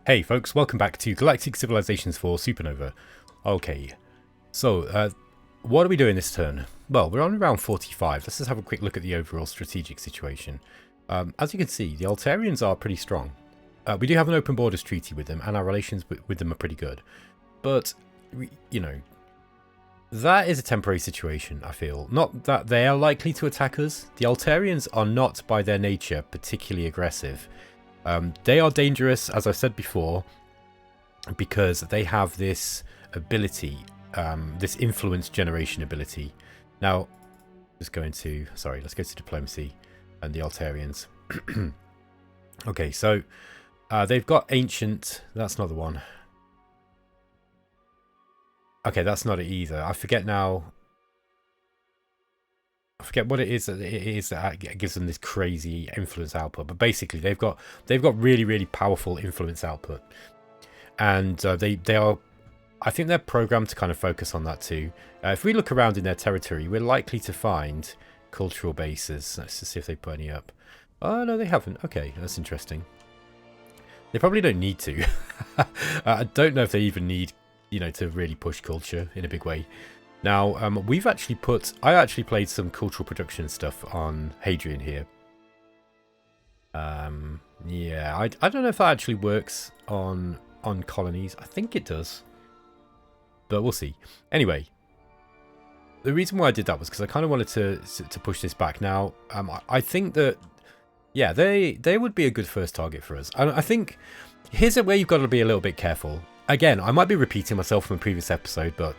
Hey folks, welcome back to Galactic Civilizations IV Supernova. Okay, so what are we doing this turn? Well, we're on round 45. Let's just have a quick look at the overall strategic situation. As you can see, the Altarians are pretty strong. We do have an open borders treaty with them, and our relations with them are pretty good. But, you know, that is a temporary situation, I feel. Not that they are likely to attack us. The Altarians are not, by their nature, particularly aggressive. They are dangerous, as I've said before, because they have this ability, this influence generation ability. Now, let's go to diplomacy and the Altarians. Okay, so they've got ancient. That's not the one. Okay, that's not it either. I forget now. I forget what it is that gives them this crazy influence output, but basically they've got really powerful influence output, and they are, I think they're programmed to kind of focus on that too. If we look around in their territory, we're likely to find cultural bases. Let's just see if they put any up. Oh no, they haven't. Okay, that's interesting. They probably don't need to. I don't know if they even need, you know, to really push culture in a big way. Now, I actually played some cultural production stuff on Hadrian here. Yeah, I don't know if that actually works on colonies. I think it does, but we'll see. Anyway, the reason why I did that was because I kind of wanted to push this back. Now, I think that, yeah, they would be a good first target for us. I think here's where you've got to be a little bit careful. Again, I might be repeating myself from a previous episode, but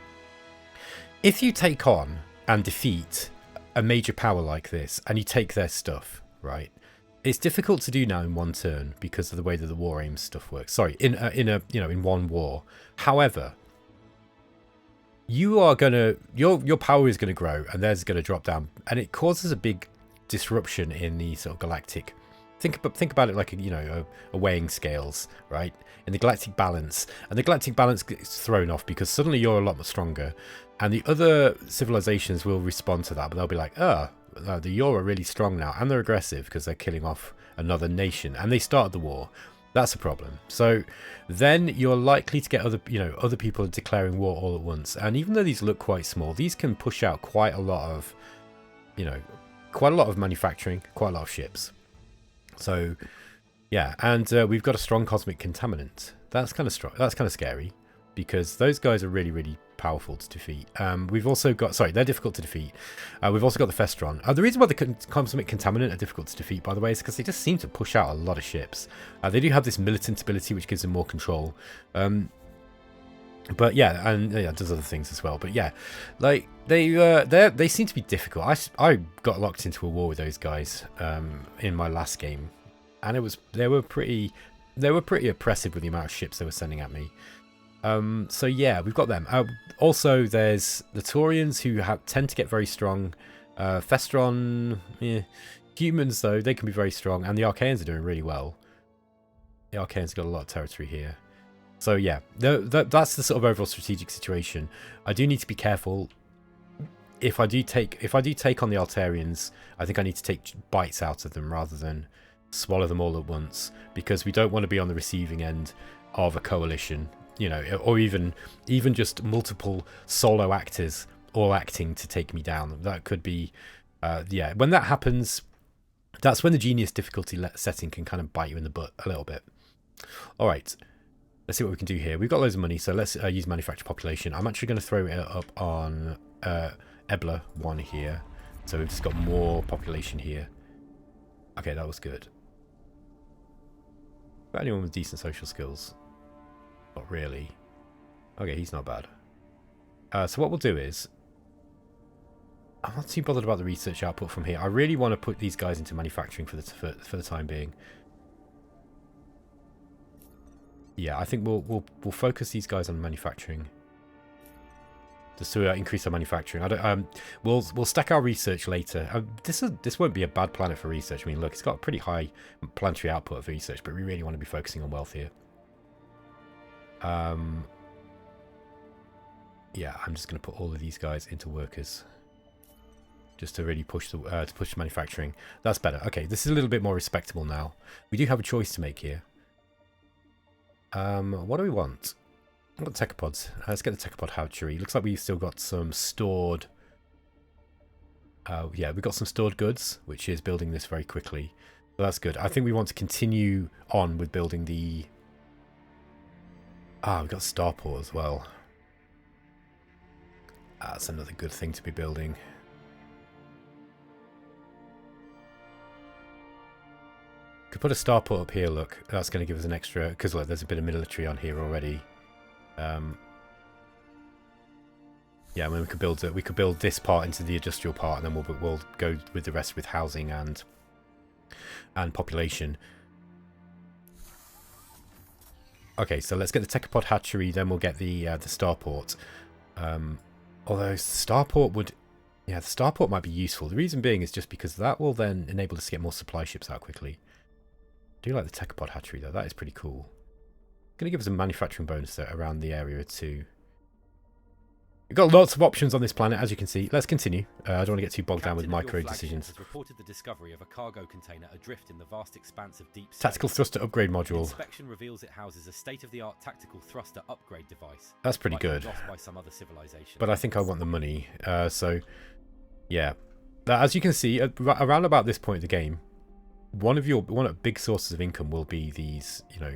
if you take on and defeat a major power like this, and you take their stuff, right? It's difficult to do now in one turn because of the way that the war aims stuff works. Sorry, in one war. However, you are gonna your power is gonna grow, and theirs is gonna drop down, and it causes a big disruption in the sort of galactic. Think about it like a weighing scales, right? In the galactic balance, and the galactic balance gets thrown off because suddenly you're a lot more stronger. And the other civilizations will respond to that, but they'll be like, the you're really strong now, and they're aggressive because they're killing off another nation, and they started the war. That's a problem. So then you're likely to get other people declaring war all at once. And even though these look quite small, these can push out quite a lot of, manufacturing, quite a lot of ships. So yeah, and we've got a strong cosmic contaminant. That's kind of strong. That's kind of scary because those guys are really powerful to defeat. We've also got, they're difficult to defeat. We've also got the Festron. The reason why the cosmic contaminant are difficult to defeat, by the way, is because they just seem to push out a lot of ships. They do have this militant ability which gives them more control. But yeah, and yeah, it does other things as well. But yeah, like they seem to be difficult. I got locked into a war with those guys in my last game, and they were pretty oppressive with the amount of ships they were sending at me. So yeah, we've got them. Also, there's the Taurians who tend to get very strong. Festron, humans though, they can be very strong, and the Archaeans are doing really well. The Archaeans got a lot of territory here. So yeah, that's the sort of overall strategic situation. I do need to be careful. If I do take on the Altarians, I think I need to take bites out of them rather than swallow them all at once, because we don't want to be on the receiving end of a coalition. Or even just multiple solo actors all acting to take me down. That could be, yeah. When that happens, that's when the genius difficulty setting can kind of bite you in the butt a little bit. All right, let's see what we can do here. We've got loads of money, so let's use manufacture population. I'm actually going to throw it up on Ebla 1 here, so we've just got more population here. Okay, that was good. Got anyone with decent social skills? Not really. Okay, he's not bad. So what we'll do is, I'm not too bothered about the research output from here. I really want to put these guys into manufacturing for the time being. Yeah, I think we'll focus these guys on manufacturing, just to increase our manufacturing. We'll stack our research later. This won't be a bad planet for research. I mean, look, it's got a pretty high planetary output of research, but we really want to be focusing on wealth here. Yeah, I'm just going to put all of these guys into workers, just to really push manufacturing. That's better. Okay, this is a little bit more respectable now. We do have a choice to make here. What do we want? What techopods? Let's get the techopod hatchery. Looks like we've still got some stored... yeah, we've got some stored goods, which is building this very quickly. So that's good. I think we want to continue on with building the... we've got starport as well. That's another good thing to be building. Could put a starport up here, look. That's going to give us an extra... Because look, there's a bit of military on here already. Yeah, I mean, we could build this part into the industrial part, and then we'll go with the rest with housing and population. Okay, so let's get the techopod hatchery, then we'll get the starport. Although starport would... Yeah, the starport might be useful. The reason being is just because that will then enable us to get more supply ships out quickly. I do like the techopod hatchery, though. That is pretty cool. Going to give us a manufacturing bonus there around the area, too. We've got lots of options on this planet, as you can see. Let's continue. I don't want to get too bogged down with micro decisions. Has reported the discovery of a cargo container adrift in the vast expanse of deep space. Tactical thruster upgrade module. Inspection reveals it houses a state-of-the-art tactical thruster upgrade device. That's pretty good. Lost by some other civilization. But I think I want the money. So, yeah. As you can see, around about this point of the game, one of the big sources of income will be these, you know,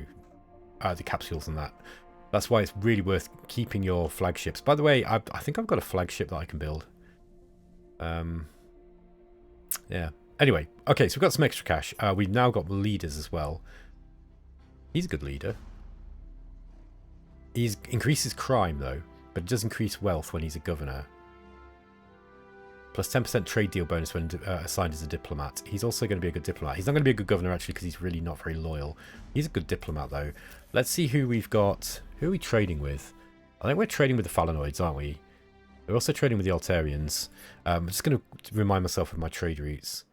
the capsules and that. That's why it's really worth keeping your flagships. By the way, I think I've got a flagship that I can build. Yeah. Anyway, okay, so we've got some extra cash. We've now got leaders as well. He's a good leader. He increases crime, though, but it does increase wealth when he's a governor. Plus 10% trade deal bonus when assigned as a diplomat. He's also going to be a good diplomat. He's not going to be a good governor, actually, because he's really not very loyal. He's a good diplomat, though. Let's see who we've got. Who are we trading with? I think we're trading with the Phalanoids, aren't we? We're also trading with the Altarians. I'm just going to remind myself of my trade routes.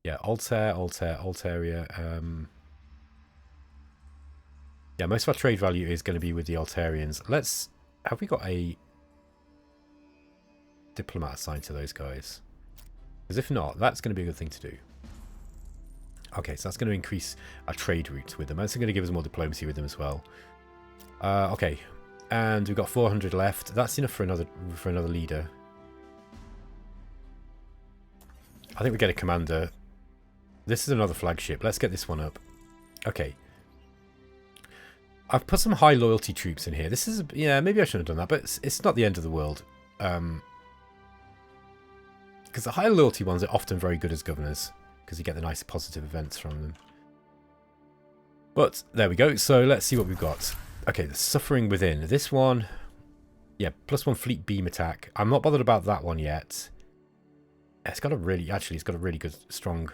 Yeah, Altaria. Yeah, most of our trade value is going to be with the Altarians. Let's... Have we got a diplomat assigned to those guys? Because if not, that's going to be a good thing to do. Okay, so that's going to increase our trade routes with them. That's going to give us more diplomacy with them as well. Okay, and we've got 400 left. That's enough for another leader. I think we get a commander. This is another flagship. Let's get this one up. Okay. I've put some high loyalty troops in here. This is, yeah, maybe I shouldn't have done that, but it's not the end of the world. Because the high loyalty ones are often very good as governors, because you get the nice positive events from them. But there we go. So let's see what we've got. Okay, the Suffering Within. This one, yeah, +1 fleet beam attack. I'm not bothered about that one yet. It's got a really, actually, it's got a really good, strong...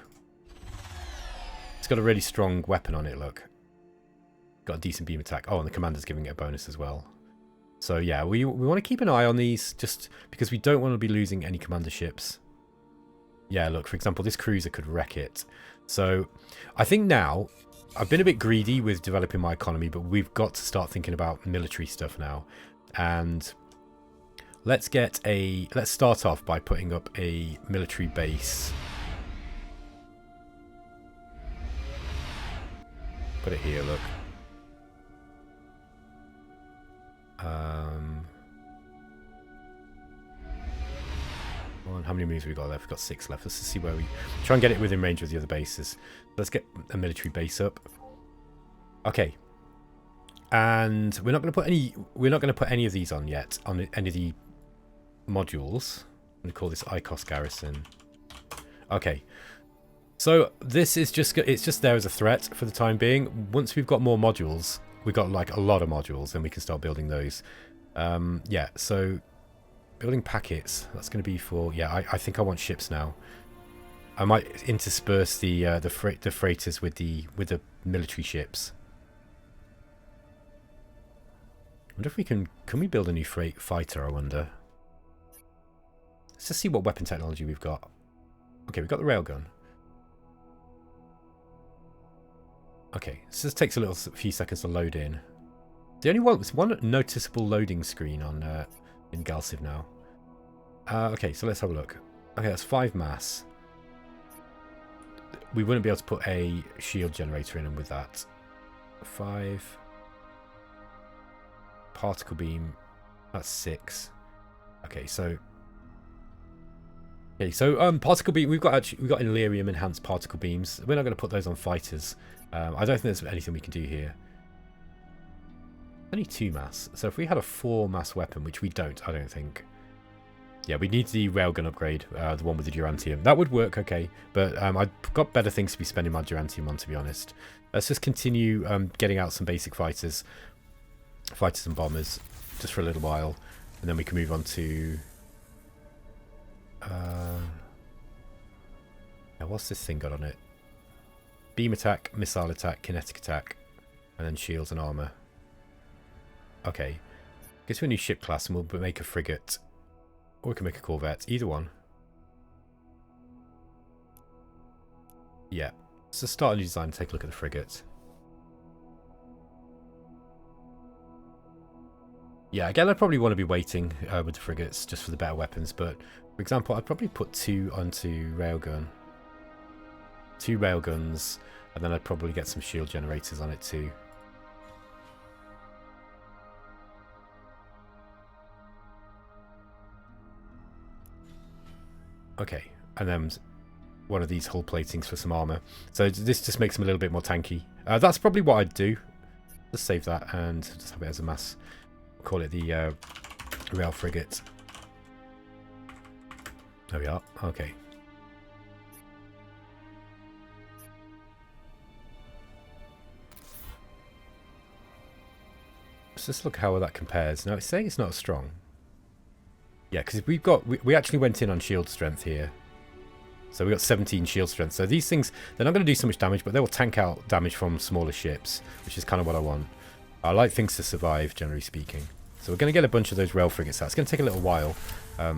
It's got a really strong weapon on it, look. Got a decent beam attack. Oh, and the commander's giving it a bonus as well. So yeah, we want to keep an eye on these, just because we don't want to be losing any commander ships. Yeah, look, for example, this cruiser could wreck it. So I think now, I've been a bit greedy with developing my economy, but we've got to start thinking about military stuff now. And let's start off by putting up a military base. Put it here, look. How many moves have we got left? We've got 6 left. Let's see where we try and get it within range of the other bases. Let's get a military base up. Okay. And we're not going to put any of these on yet, on any of the modules. I'm going to call this ICOS garrison. Okay. So this is it's just there as a threat for the time being. Once we've got more modules, we've got like a lot of modules, then we can start building those. Yeah, so building packets, that's going to be for, yeah, I think I want ships now. I might intersperse the freighters with the military ships. I wonder if we can we build a new freight fighter, I wonder. Let's just see what weapon technology we've got. Okay, we've got the railgun. Okay, so this takes a few seconds to load in. The only one noticeable loading screen on in GalCiv now. Okay, so let's have a look. Okay, that's 5 mass. We wouldn't be able to put a shield generator in with that. 5. particle beam. That's 6. Okay, so particle beam. We've got Illyrium enhanced particle beams. We're not going to put those on fighters. I don't think there's anything we can do here. Only 2 mass. So if we had a 4 mass weapon, which we don't, I don't think. Yeah, we need the railgun upgrade, the one with the durantium. That would work, okay. But I've got better things to be spending my durantium on, to be honest. Let's just continue getting out some basic fighters and bombers, just for a little while, and then we can move on to. Now what's this thing got on it? Beam attack, missile attack, kinetic attack, and then shields and armor. Okay, guess we're a new ship class, and we'll make a frigate. Or we can make a corvette. Either one. Yeah. So start a new design and take a look at the frigate. Yeah, again, I'd probably want to be waiting with the frigates just for the better weapons. But, for example, I'd probably put 2 onto railgun. 2 railguns. And then I'd probably get some shield generators on it too. Okay, and then one of these hull platings for some armor. So this just makes them a little bit more tanky. That's probably what I'd do. Just save that and just have it as a mass. Call it the rail frigate. There we are. Okay. Let's just look how that compares. Now it's saying it's not as strong. Yeah, because we actually went in on shield strength here. So we got 17 shield strength. So these things, they're not going to do so much damage, but they will tank out damage from smaller ships, which is kind of what I want. I like things to survive, generally speaking. So we're going to get a bunch of those rail frigates out. It's going to take a little while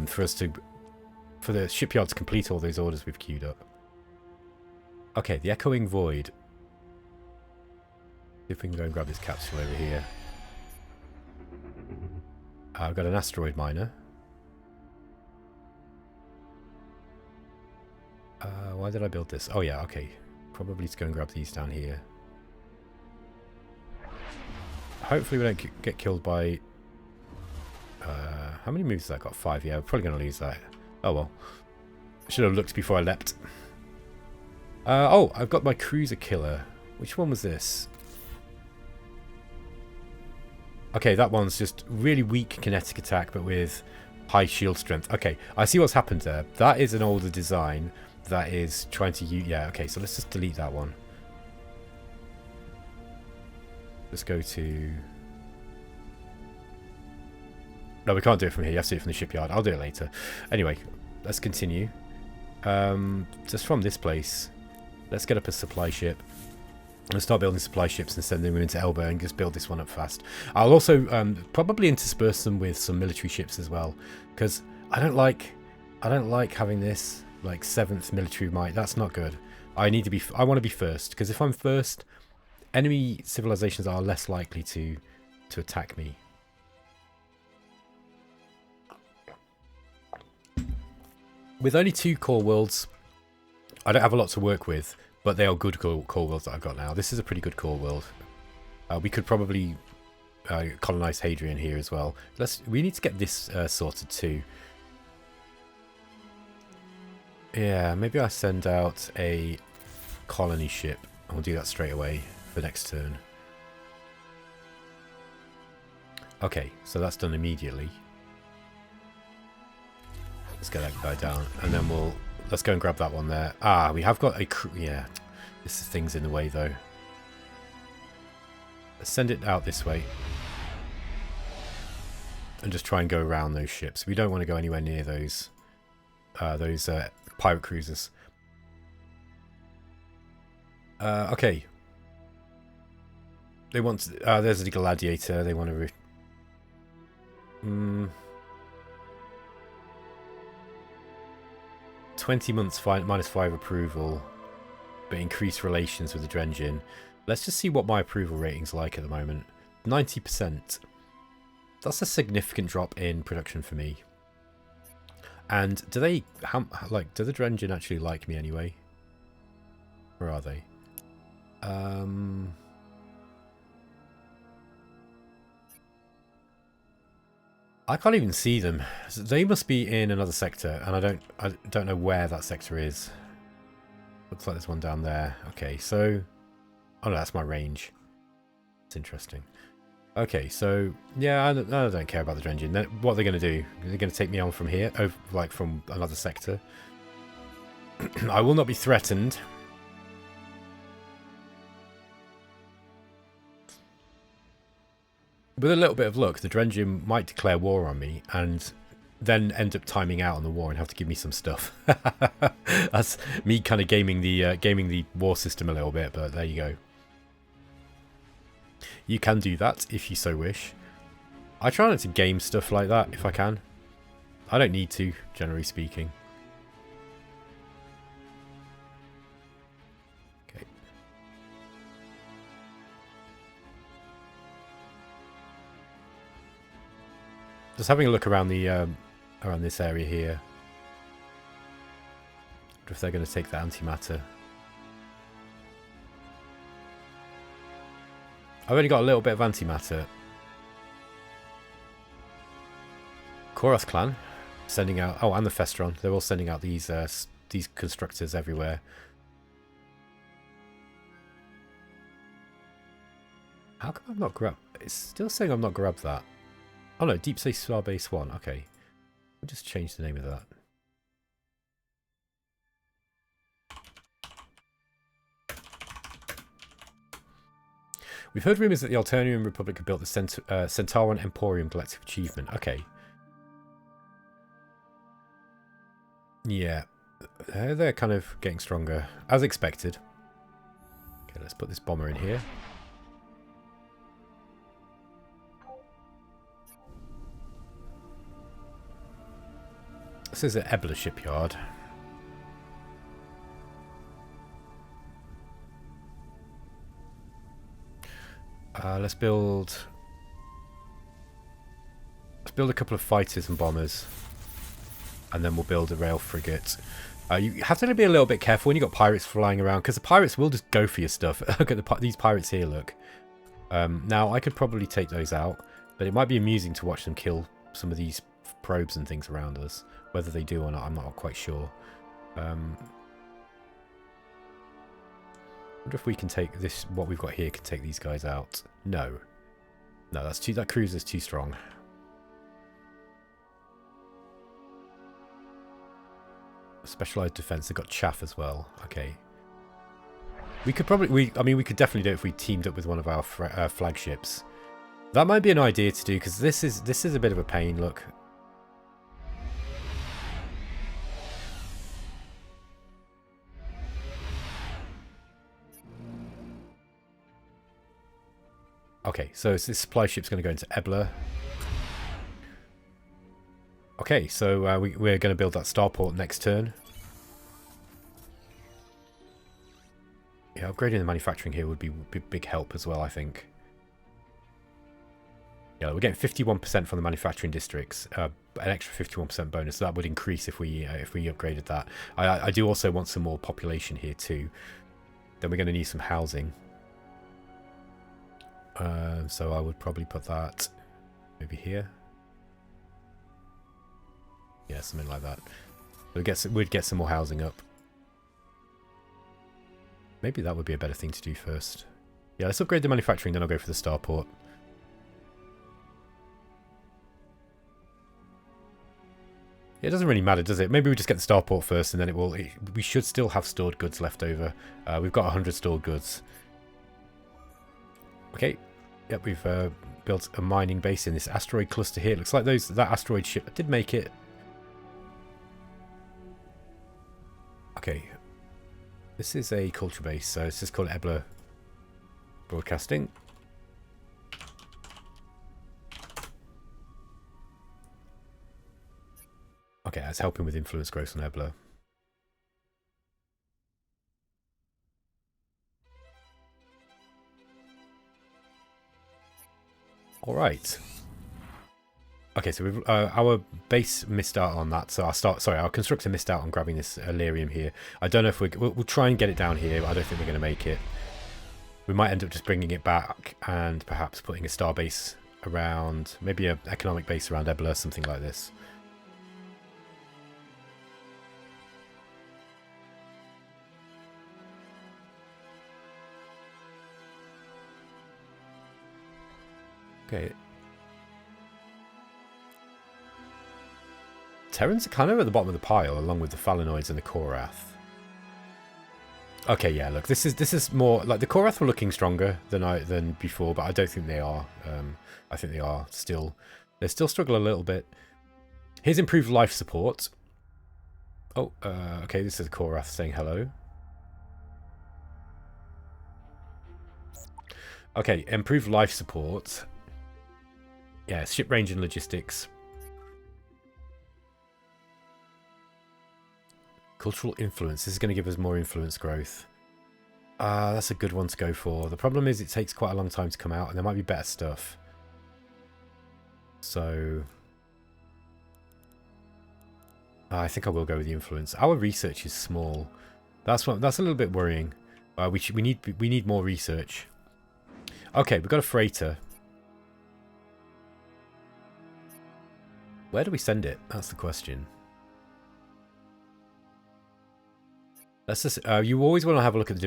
for the shipyard to complete all those orders we've queued up. Okay, the Echoing Void. See if we can go and grab this capsule over here. I've got an asteroid miner. Why did I build this? Oh yeah, okay. Probably to go and grab these down here. Hopefully we don't get killed by... how many moves has that got? 5, yeah. We're probably going to lose that. Oh well. Should have looked before I leapt. Oh, I've got my cruiser killer. Which one was this? Okay, that one's just really weak kinetic attack, but with high shield strength. Okay, I see what's happened there. That is an older design that is trying to use... Yeah, okay, so let's just delete that one. Let's go to... No, we can't do it from here. You have to do it from the shipyard. I'll do it later. Anyway, let's continue. Just from this place, let's get up a supply ship. I'll start building supply ships and sending them into Elba and just build this one up fast. I'll also probably intersperse them with some military ships as well, because I don't like having this like 7th military might. That's not good. I want to be first, because if I'm first, enemy civilizations are less likely to attack me. With only 2 core worlds, I don't have a lot to work with. But they are good core worlds that I've got now. This is a pretty good core world. We could probably colonize Hadrian here as well. We need to get this sorted too. Yeah, maybe I send out a colony ship. I'll do that straight away for next turn. Okay, so that's done immediately. Let's get that guy down, and then let's go and grab that one there. Ah, we have got a... Yeah, this thing's in the way, though. Let's send it out this way. And just try and go around those ships. We don't want to go anywhere near those pirate cruisers. Okay. They want... there's the Gladiator. They want to... 20 months -5 approval, but increased relations with the Drengin. Let's just see what my approval rating's like at the moment. 90%. That's a significant drop in production for me. And do the Drengin actually like me anyway? Where are they? I can't even see them. So they must be in another sector, and I don't know where that sector is. Looks like there's one down there. Okay, so oh no, that's my range. It's interesting. Okay, so yeah, I don't care about the Drengian. Then what are they going to do? They're going to take me on from here, over, like from another sector. I will not be threatened. With a little bit of luck, the Drengian might declare war on me and then end up timing out on the war and have to give me some stuff. That's me kind of gaming the war system a little bit, but there you go. You can do that if you so wish. I try not to game stuff like that if I can. I don't need to, generally speaking. Okay. Just having a look around the around this area here. Wonder if they're going to take the antimatter. I've only got a little bit of antimatter. Koroth clan sending out. Oh, and the Festron. They're all sending out these constructors everywhere. How come I've not grabbed? It's still saying I've not grabbed that. Oh no, Deep Space Starbase 1. Okay. We'll just change the name of that. We've heard rumours that the Alternarian Republic have built the Centauran Emporium Galactic Achievement. Okay. Yeah. They're kind of getting stronger, as expected. Okay, let's put this bomber in here. This is an Ebla shipyard. Let's build a couple of fighters and bombers, and then we'll build a rail frigate. You have to be a little bit careful when you've got pirates flying around, because the pirates will just go for your stuff. Look at these pirates here, look. Now, I could probably take those out, but it might be amusing to watch them kill some of these probes and things around us. Whether they do or not, I'm not quite sure. Wonder if we can take this, what we've got here, can take these guys out. No. No, that's too, that cruiser's too strong. Specialized defense, they've got chaff as well. Okay. We could probably, I mean, we could definitely do it if we teamed up with one of our flagships. That might be an idea to do, because this is a bit of a pain, look. Okay, so this supply ship's going to go into Ebla. Okay, so we're going to build that starport next turn. Yeah, upgrading the manufacturing here would be big help as well, I think. Yeah, we're getting 51% from the manufacturing districts, an extra 51% bonus. So that would increase if we upgraded that. I do also want some more population here too. Then we're going to need some housing. So I would probably put that maybe here. Yeah, something like that. We'd get some more housing up. Maybe that would be a better thing to do first. Yeah, let's upgrade the manufacturing, then I'll go for the starport. It doesn't really matter, does it? Maybe we just get the starport first, and then we should still have stored goods left over. We've got 100 stored goods. Okay. Yep, we've built a mining base in this asteroid cluster here. It looks like that asteroid ship did make it. Okay. This is a culture base, so it's just called Ebla Broadcasting. Okay, that's helping with influence growth on Ebla. All right. Okay, so we've, our base missed out on that. So our constructor missed out on grabbing this Illyrium here. I don't know if we'll try and get it down here, but I don't think we're going to make it. We might end up just bringing it back and perhaps putting a starbase around, maybe an economic base around Ebola, something like this. Okay. Terrans are kind of at the bottom of the pile, along with the Phalanoids and the Korath. Okay, yeah, look, this is more like the Korath were looking stronger than before, but I don't think they are. I think they are still. They still struggle a little bit. Here's improved life support. Oh, okay, this is Korath saying hello. Okay, improved life support. Yeah, ship range and logistics. Cultural influence. This is going to give us more influence growth. That's a good one to go for. The problem is it takes quite a long time to come out, and there might be better stuff. So I think I will go with the influence. Our research is small. That's a little bit worrying. We need more research. Okay, we've got a freighter. Where do we send it? That's the question. Let's just. You always want to have a look at the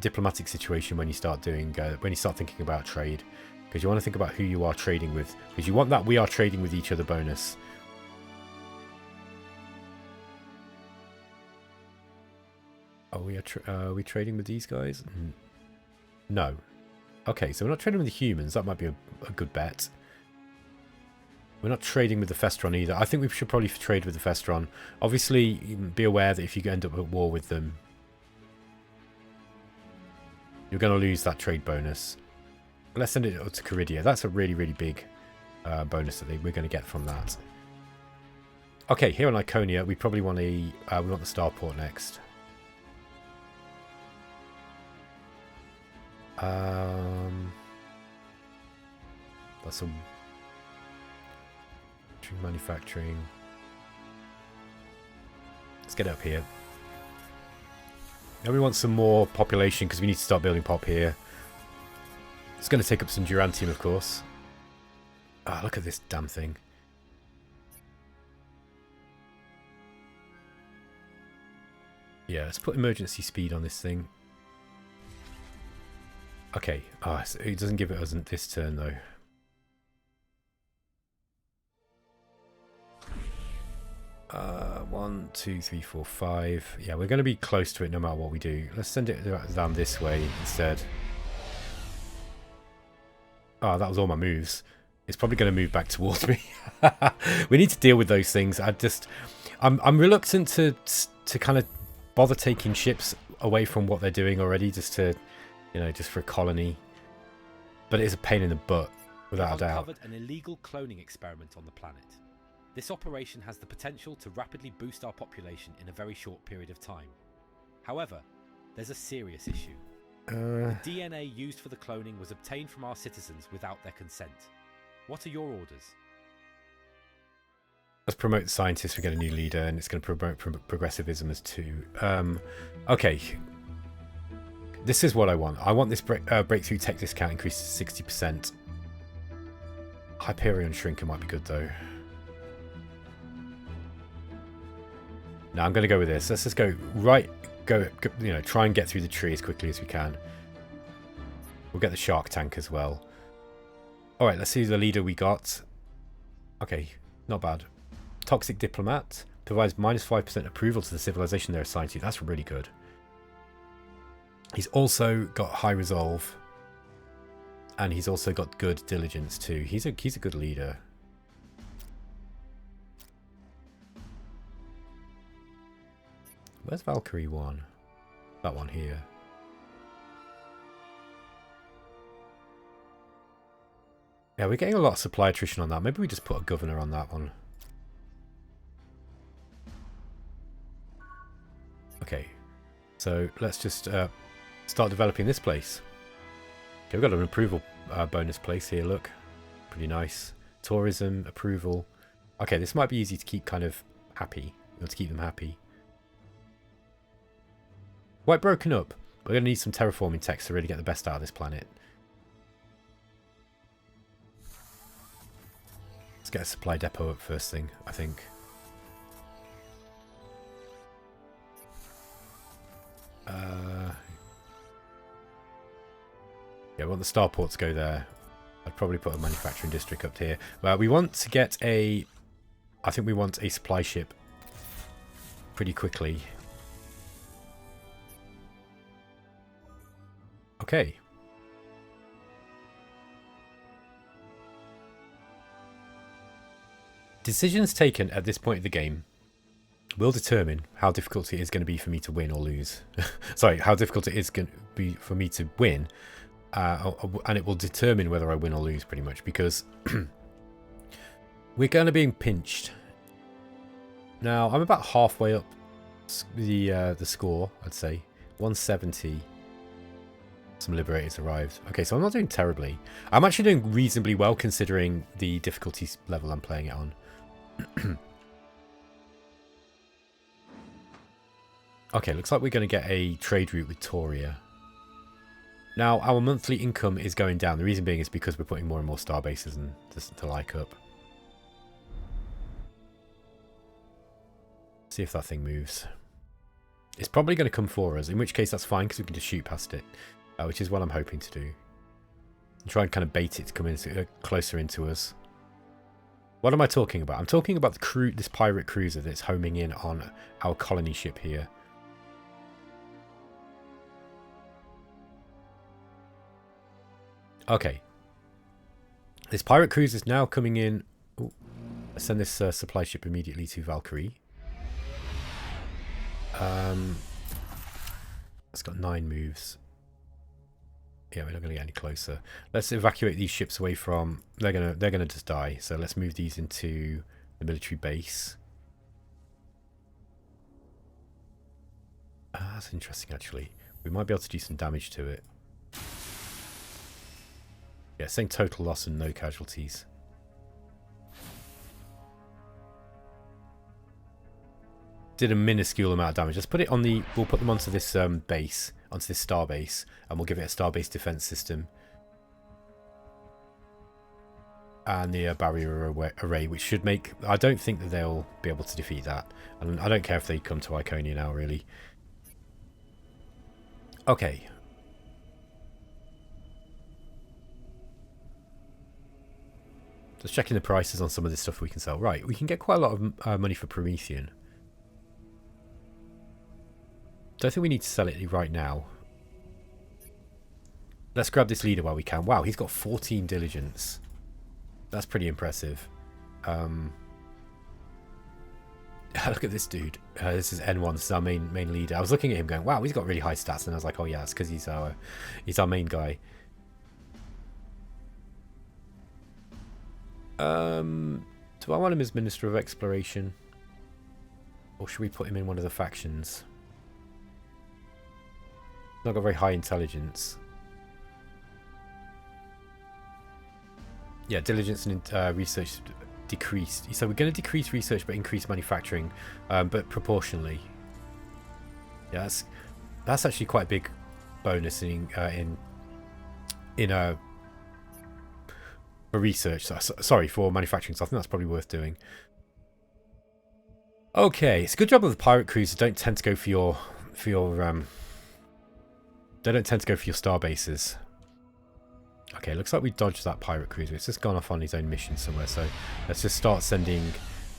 diplomatic situation when you start doing when you start thinking about trade, because you want to think about who you are trading with, because you want that we are trading with each other bonus. Are we trading with these guys? No. Okay, so we're not trading with the humans. That might be a good bet. We're not trading with the Festron either. I think we should probably trade with the Festron. Obviously, be aware that if you end up at war with them, you're going to lose that trade bonus. Let's send it up to Caridia. That's a really, really big bonus that we're going to get from that. Okay, here on Iconia, we probably want we want the starport next. That's a manufacturing. Let's get up here. Now we want some more population because we need to start building pop here. It's going to take up some Durantium, of course. Ah, look at this damn thing. Yeah, let's put emergency speed on this thing. Okay. Ah, it doesn't give it us this turn though. One, two, three, four, five. Yeah, we're going to be close to it no matter what we do. Let's send it down this way instead. Oh, that was all my moves. It's probably going to move back towards me. We need to deal with those things. I'm reluctant to kind of bother taking ships away from what they're doing already, just to, just for a colony. But it is a pain in the butt, without a doubt. Uncovered an illegal cloning experiment on the planet. This operation has the potential to rapidly boost our population in a very short period of time. However, there's a serious issue. The DNA used for the cloning was obtained from our citizens without their consent. What are your orders? Let's promote the scientists. We get a new leader, and it's going to promote progressivism as too. Okay. This is what I want. I want this breakthrough tech discount increased to 60%. Hyperion Shrinker might be good, though. No, I'm going to go with this. Let's just go right. Go, try and get through the tree as quickly as we can. We'll get the shark tank as well. All right, let's see the leader we got. Okay, not bad. Toxic Diplomat provides -5% approval to the civilization they're assigned to. That's really good. He's also got high resolve, and he's also got good diligence too. He's a good leader. Where's Valkyrie 1? That one here. Yeah, we're getting a lot of supply attrition on that. Maybe we just put a governor on that one. Okay, so let's just start developing this place. Okay, we've got an approval bonus place here, look. Pretty nice. Tourism, approval. Okay, this might be easy to keep kind of happy. We want to keep them happy. Quite broken up. We're going to need some terraforming techs to really get the best out of this planet. Let's get a supply depot up first thing, I think. Yeah, we want the starport to go there. I'd probably put a manufacturing district up here. But we want to get a... I think we want a supply ship pretty quickly. Okay. Decisions taken at this point of the game will determine how difficult it is going to be for me to win or lose. Sorry, how difficult it is going to be for me to win. And it will determine whether I win or lose, pretty much, because we're going to be pinched. Now, I'm about halfway up the score, I'd say. 170. Some liberators arrived. Okay, so I'm not doing terribly. I'm actually doing reasonably well considering the difficulty level I'm playing it on. Okay, looks like we're going to get a trade route with Toria. Now, our monthly income is going down. The reason being is because we're putting more and more star bases and to like up. See if that thing moves. It's probably going to come for us, in which case that's fine because we can just shoot past it, which is what I'm hoping to do. And try and kind of bait it to come in closer into us. What am I talking about? I'm talking about this pirate cruiser that's homing in on our colony ship here. Okay. This pirate cruiser is now coming in. Ooh, let's send this supply ship immediately to Valkyrie. It's got 9 moves. Yeah, we're not going to get any closer. Let's evacuate these ships away from... They're gonna just die. So let's move these into the military base. That's interesting, actually. We might be able to do some damage to it. Yeah, saying total loss and no casualties. Did a minuscule amount of damage. Let's put it on the... We'll put them onto this base, onto this star base, and we'll give it a star base defense system. And the barrier array, which should make... I don't think that they'll be able to defeat that. And I don't care if they come to Iconia now, really. Okay. Just checking the prices on some of this stuff we can sell. Right, we can get quite a lot of money for Promethean. Don't think we need to sell it right now. Let's grab this leader while we can. Wow, he's got 14 diligence. That's pretty impressive. Look at this dude. This is N1. This is our main leader. I was looking at him going, wow, he's got really high stats. And I was like, oh yeah, it's because he's our main guy. Do I want him as Minister of Exploration? Or should we put him in one of the factions? He's not got very high intelligence. Yeah, diligence and research decreased. So we're going to decrease research but increase manufacturing, but proportionally. Yeah, that's actually quite a big bonus for research. Sorry, for manufacturing. So I think that's probably worth doing. Okay, it's a good job of the pirate cruisers don't tend to go for your they don't tend to go for your star bases. Okay, looks like we dodged that pirate cruiser. It's just gone off on its own mission somewhere. So let's just start sending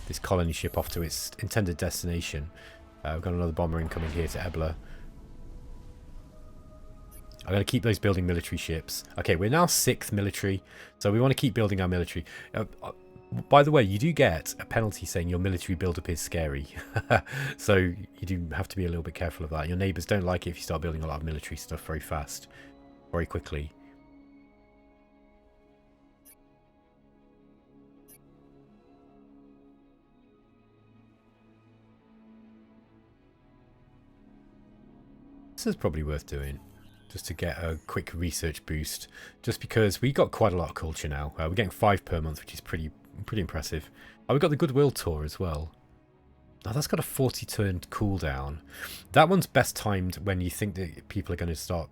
this colony ship off to its intended destination. We've got another bomber incoming here to Ebla. I'm going to keep those building military ships. Okay, we're now 6th military, so we want to keep building our military. By the way, you do get a penalty saying your military build-up is scary. So you do have to be a little bit careful of that. Your neighbours don't like it if you start building a lot of military stuff very fast, very quickly. This is probably worth doing. Just to get a quick research boost, just because we got quite a lot of culture now. We're getting 5 per month, which is pretty impressive. Oh, we got the Goodwill tour as well. Now that's got a 40-turn cooldown. That one's best timed when you think that people are going to start,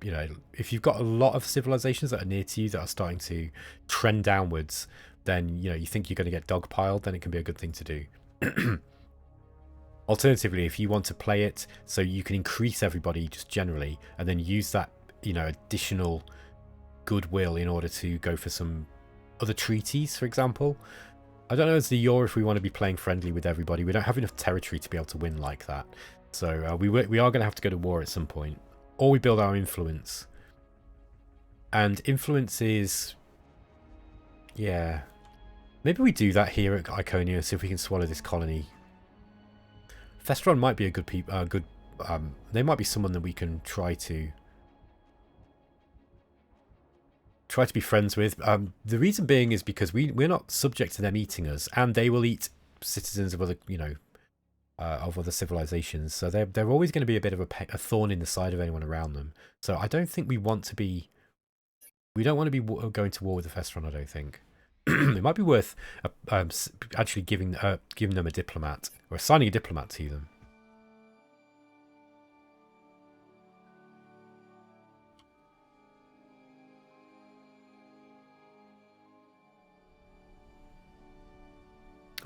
you know, if you've got a lot of civilizations that are near to you that are starting to trend downwards, then, you know, you think you're going to get dogpiled, then it can be a good thing to do. Alternatively, if you want to play it so you can increase everybody just generally, and then use that, you know, additional goodwill in order to go for some other treaties, for example. I don't know as the Yor if we want to be playing friendly with everybody. We don't have enough territory to be able to win like that. So we are going to have to go to war at some point. Or we build our influence. And influence is... yeah. Maybe we do that here at Iconia, see if we can swallow this colony. Thestron might be a good they might be someone that we can try to be friends with. The reason being is because we're not subject to them eating us, and they will eat citizens of other, you know, of other civilizations. So they're always going to be a bit of a thorn in the side of anyone around them. So I don't think we don't want to be going to war with the Thestron. I don't think. It might be worth actually giving them a diplomat, or assigning a diplomat to them.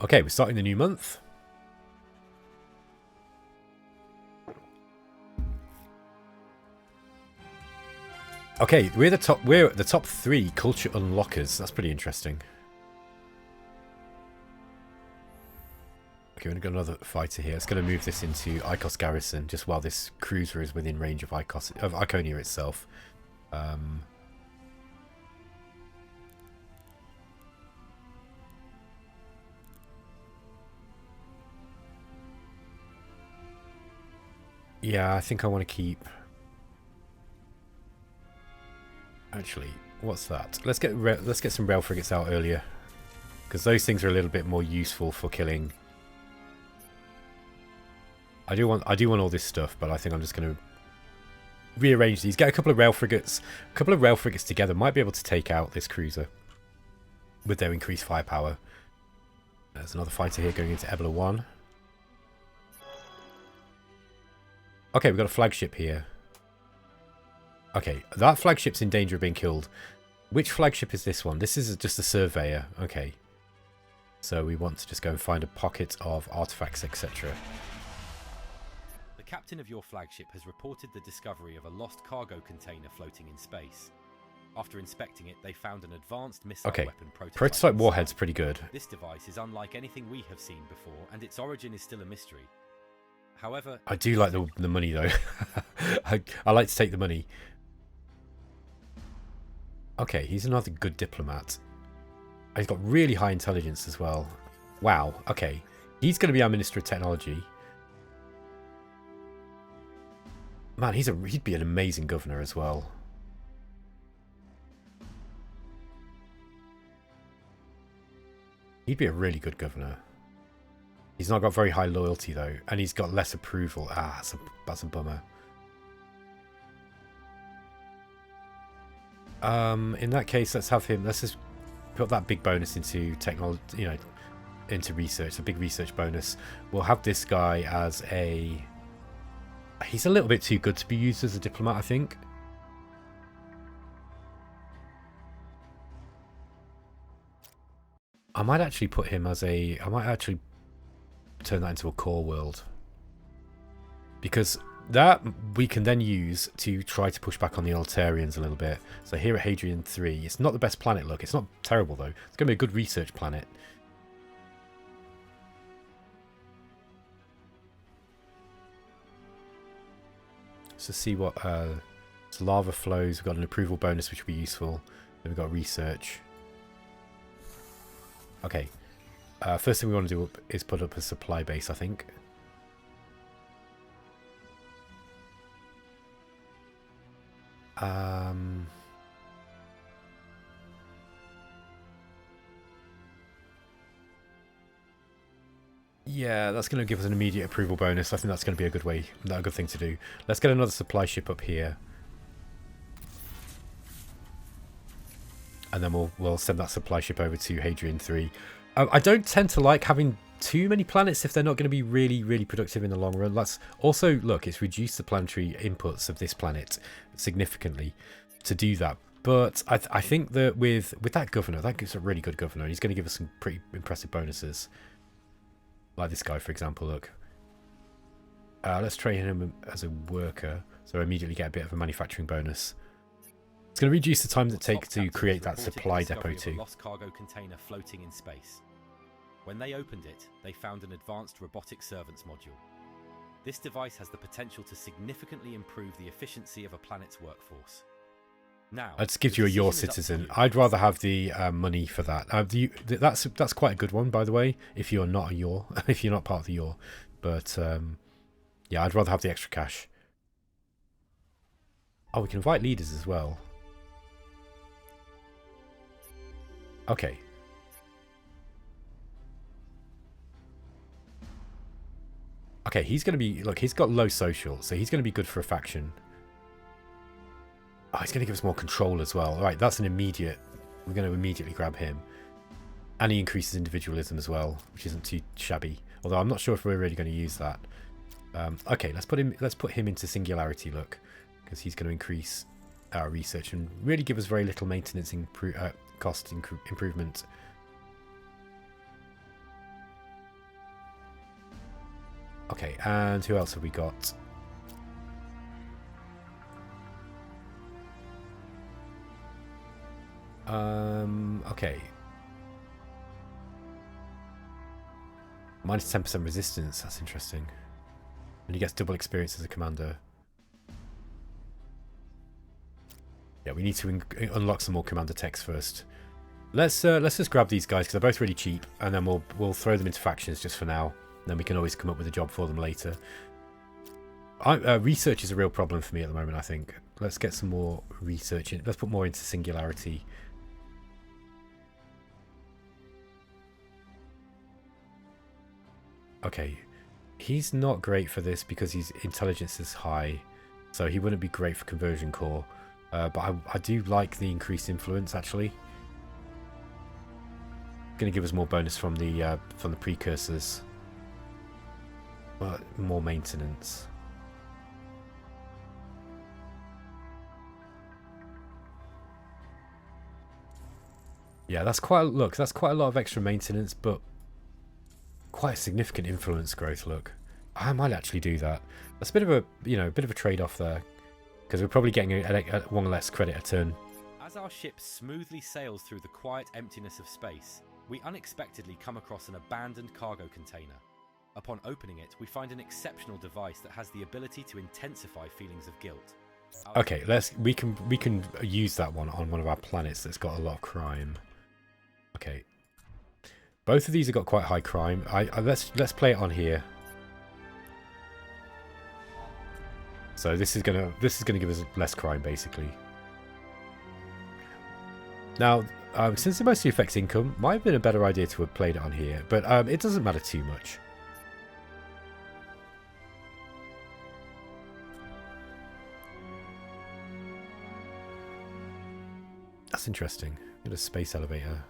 Okay, we're starting the new month. Okay, we're at the top 3 culture unlockers. That's pretty interesting. Okay, we're going to get another fighter here. It's going to move this into Icos Garrison, just while this cruiser is within range of Iconia itself. Yeah, I think I want to keep... Actually, what's that? Let's get some rail frigates out earlier, because those things are a little bit more useful for killing. I do want all this stuff, but I think I'm just going to rearrange these. Get a couple of rail frigates. A couple of rail frigates together might be able to take out this cruiser with their increased firepower. There's another fighter here going into Ebola 1. Okay, we've got a flagship here. Okay, that flagship's in danger of being killed. Which flagship is this one? This is just a surveyor. Okay. So we want to just go and find a pocket of artifacts, etc. The captain of your flagship has reported the discovery of a lost cargo container floating in space. After inspecting it, they found an advanced missile weapon prototype. Prototype warhead's pretty good. This device is unlike anything we have seen before, and its origin is still a mystery. However... I do like the money, though. I like to take the money. Okay, he's another good diplomat. He's got really high intelligence as well. Wow, okay. He's going to be our Minister of Technology. Man, he'd be an amazing governor as well. He'd be a really good governor. He's not got very high loyalty, though, and he's got less approval. Ah, that's a bummer. In that case, let's just put that big bonus into technology, you know, into research, a big research bonus. We'll have this guy as he's a little bit too good to be used as a diplomat, I think. I might actually put him as I might actually turn that into a core world, because that we can then use to try to push back on the Altarians a little bit. So here at Hadrian III, it's not the best planet look. It's not terrible, though. It's going to be a good research planet. So see what so lava flows. We've got an approval bonus, which will be useful. Then we've got research. Okay. First thing we want to do is put up a supply base, I think. Yeah, that's going to give us an immediate approval bonus. I think that's going to be a good thing to do. Let's get another supply ship up here, and then we'll send that supply ship over to Hadrian III. I don't tend to like having too many planets if they're not going to be really productive in the long run. Let's also look. It's reduced the planetary inputs of this planet significantly to do that. But I think that with that governor, that gives a really good governor. He's going to give us some pretty impressive bonuses. Like this guy, for example, look. Let's train him as a worker, so immediately get a bit of a manufacturing bonus. It's going to reduce the time that it takes to create that supply depot too. A lost cargo container floating in space. When they opened it, they found an advanced robotic servants module. This device has the potential to significantly improve the efficiency of a planet's workforce. Now, let's give you a your citizen. I'd rather have the money for that. That's quite a good one, by the way. If you're not a your, if you're not part of the your, but yeah, I'd rather have the extra cash. Oh, we can invite leaders as well. Okay. Okay, he's going to be... Look, he's got low social, so he's going to be good for a faction. Oh, he's going to give us more control as well. All right, that's an immediate... We're going to immediately grab him. And he increases individualism as well, which isn't too shabby. Although I'm not sure if we're really going to use that. Okay, let's put him into singularity, look. Because he's going to increase our research and really give us very little maintenance cost improvement. Okay, and who else have we got? Okay. Minus 10% resistance, that's interesting. And he gets double experience as a commander. Yeah, we need to unlock some more commander techs first. Let's just grab these guys because they're both really cheap, and then we'll throw them into factions just for now. Then we can always come up with a job for them later. Research is a real problem for me at the moment, I think. Let's get some more research in. Let's put more into singularity. Okay. He's not great for this because his intelligence is high. So he wouldn't be great for conversion core. But I do like the increased influence, actually. Going to give us more bonus from the precursors. But more maintenance. Yeah, that's quite a lot of extra maintenance, but quite a significant influence growth. Look, I might actually do that. That's a bit of a trade-off there, because we're probably getting one less credit a turn. As our ship smoothly sails through the quiet emptiness of space, we unexpectedly come across an abandoned cargo container. Upon opening it, we find an exceptional device that has the ability to intensify feelings of guilt. Okay, we can use that one on one of our planets that's got a lot of crime. Okay, both of these have got quite high crime. Let's play it on here. So this is gonna give us less crime basically. Now, since it mostly affects income, might have been a better idea to have played it on here, but it doesn't matter too much. That's interesting. Got a space elevator.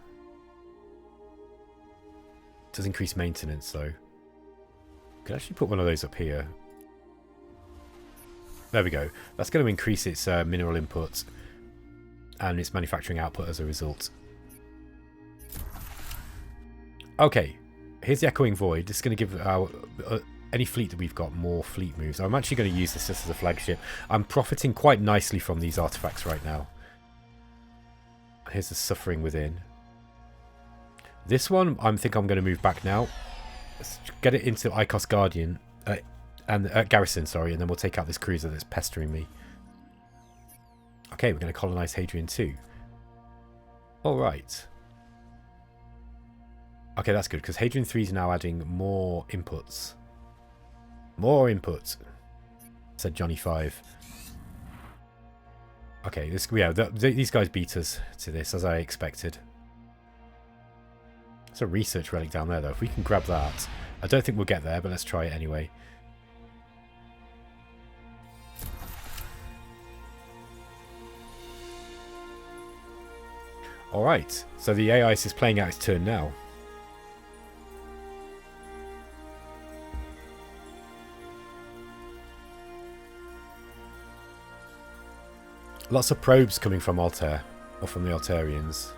Does increase maintenance though. Could actually put one of those up here. There we go. That's going to increase its mineral input and its manufacturing output as a result. Okay, here's the Echoing Void. This is going to give our any fleet that we've got more fleet moves. I'm actually going to use this just as a flagship. I'm profiting quite nicely from these artifacts right now. Here's the Suffering Within. This one, I think I'm going to move back now. Let's get it into Icos Guardian and Garrison, sorry, and then we'll take out this cruiser that's pestering me. Okay, we're going to colonize Hadrian too. All right. Okay, that's good because Hadrian 3 is now adding more inputs. More inputs, said Johnny 5. Okay, these guys beat us to this, as I expected. There's a research relic down there, though. If we can grab that. I don't think we'll get there, but let's try it anyway. Alright, so the AIS is playing out its turn now. Lots of probes coming from Altair, or from the Altarians.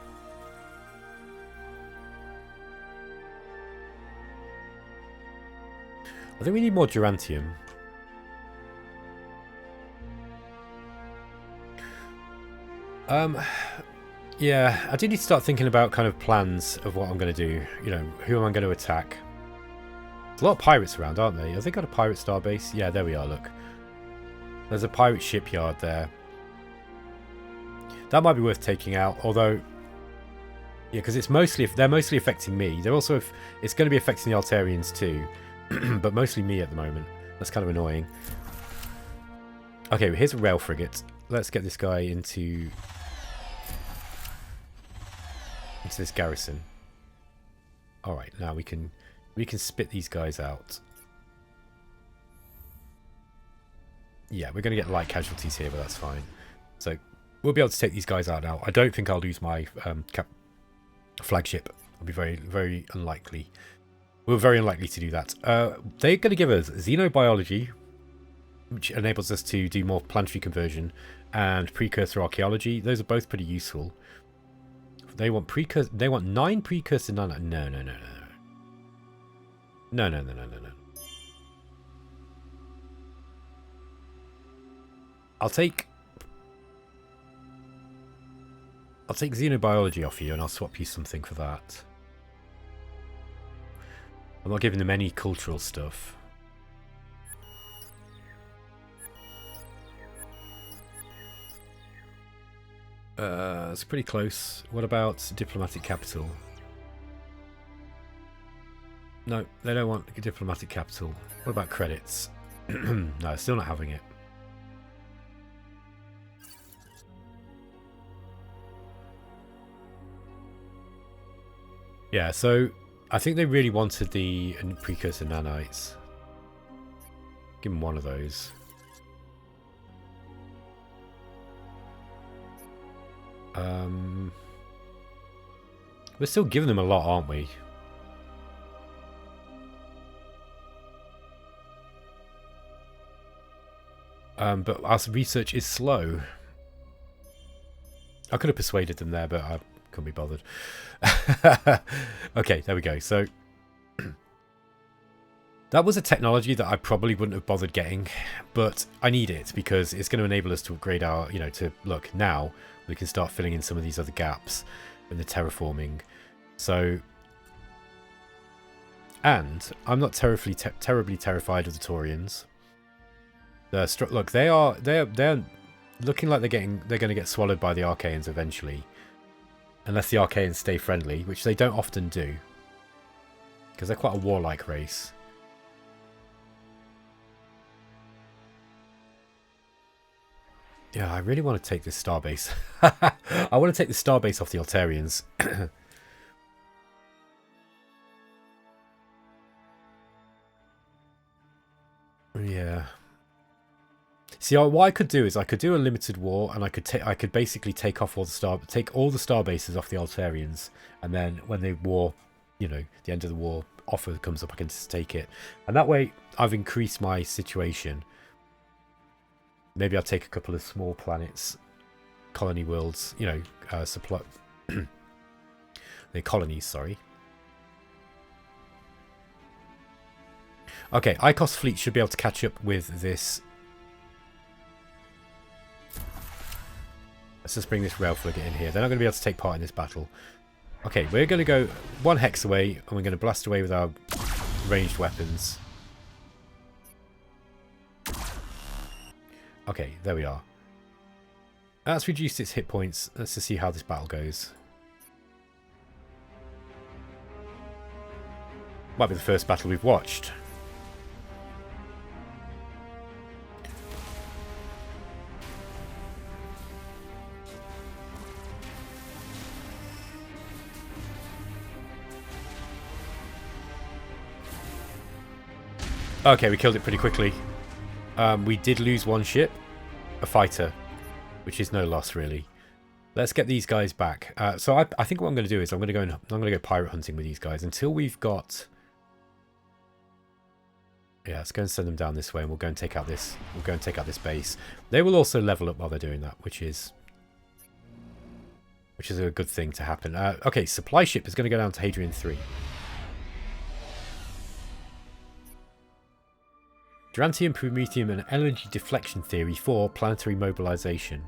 I think we need more Durantium. Yeah, I do need to start thinking about kind of plans of what I'm going to do. You know, who am I going to attack? There's a lot of pirates around, aren't they? Have they got a pirate starbase? Yeah, there we are, look. There's a pirate shipyard there. That might be worth taking out, although... Yeah, because they're mostly affecting me. They're also... It's going to be affecting the Altarians too. But mostly me at the moment. That's kind of annoying. Okay, here's a rail frigate. Let's get this guy into this garrison. Alright, now we can spit these guys out. Yeah, we're going to get light casualties here, but that's fine. So, we'll be able to take these guys out now. I don't think I'll lose my flagship. It'll be very, very unlikely. We're very unlikely to do that. They're going to give us xenobiology, which enables us to do more planetary conversion, and precursor archaeology. Those are both pretty useful. They want 9 precursor nano. No. I'll take xenobiology off you, and I'll swap you something for that. I'm not giving them any cultural stuff. It's pretty close. What about diplomatic capital? No, they don't want diplomatic capital. What about credits? No, still not having it. Yeah, so I think they really wanted the precursor nanites. Give them one of those. We're still giving them a lot, aren't we? But our research is slow. I could have persuaded them there, but I couldn't be bothered. Okay, there we go. So that was a technology that I probably wouldn't have bothered getting, but I need it because it's going to enable us to upgrade our, you know, to look now we can start filling in some of these other gaps in the terraforming. So, and I'm not terribly terrified of the Taurians. Look, they're looking like they're going to get swallowed by the Archaeans eventually, unless the Archaeans stay friendly, which they don't often do, because they're quite a warlike race. Yeah, I really want to take this starbase. I want to take the starbase off the Altarians. Yeah. See, what I could do is I could do a limited war, and I could basically take all the star bases off the Altarians, and then when the war, you know, the end of the war offer comes up, I can just take it, and that way I've increased my situation. Maybe I'll take a couple of small planets, colony worlds, you know, supply the colonies. Sorry. Okay, Icos fleet should be able to catch up with this. Let's just bring this rail frigate in here. They're not going to be able to take part in this battle. Okay, we're going to go 1 hex away, and we're going to blast away with our ranged weapons. Okay, there we are. That's reduced its hit points. Let's just see how this battle goes. Might be the first battle we've watched. Okay, we killed it pretty quickly. We did lose 1 ship, a fighter, which is no loss really. Let's get these guys back. So I think what I'm going to do is I'm going to go pirate hunting with these guys until we've got Yeah, let's go and send them down this way, and we'll go and take out this. We'll go and take out this base. They will also level up while they're doing that, which is a good thing to happen. Okay, supply ship is going to go down to Hadrian 3. Durantium, Promethium, and energy deflection theory for planetary mobilization.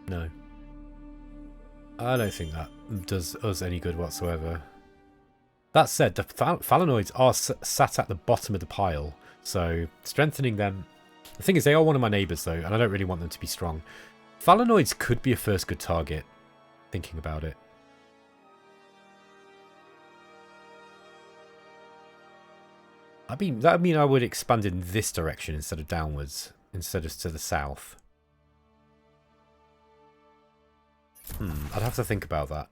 No. I don't think that does us any good whatsoever. That said, the Phalanoids are sat at the bottom of the pile, so strengthening them... The thing is, they are one of my neighbours, though, and I don't really want them to be strong. Phalanoids could be a first good target, thinking about it. That would mean I would expand in this direction instead of downwards, instead of to the south. I'd have to think about that.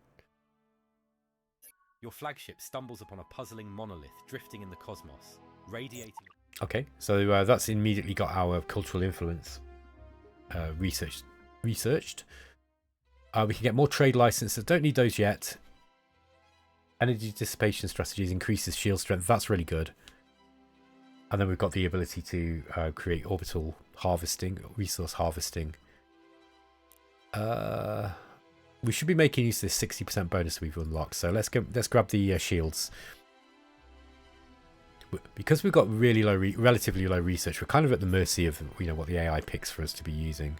Your flagship stumbles upon a puzzling monolith drifting in the cosmos, radiating... Okay, so that's immediately got our cultural influence researched. We can get more trade licenses. Don't need those yet. Energy dissipation strategies increases shield strength. That's really good. And then we've got the ability to create orbital harvesting, resource harvesting. We should be making use of this 60% bonus we've unlocked. So let's grab the shields. Because we've got really low, relatively low research, we're kind of at the mercy of what the AI picks for us to be using.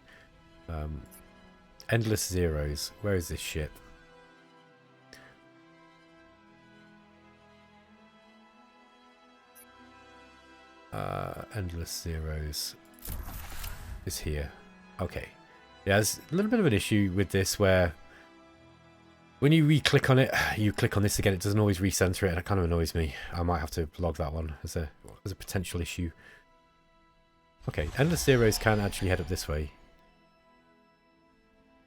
Endless zeros. Where is this ship? Endless zeros is here. Okay. Yeah, there's a little bit of an issue with this where when you re-click on it, you click on this again, it doesn't always recenter it, and it kind of annoys me. I might have to log that one as a potential issue. Okay, endless zeros can actually head up this way.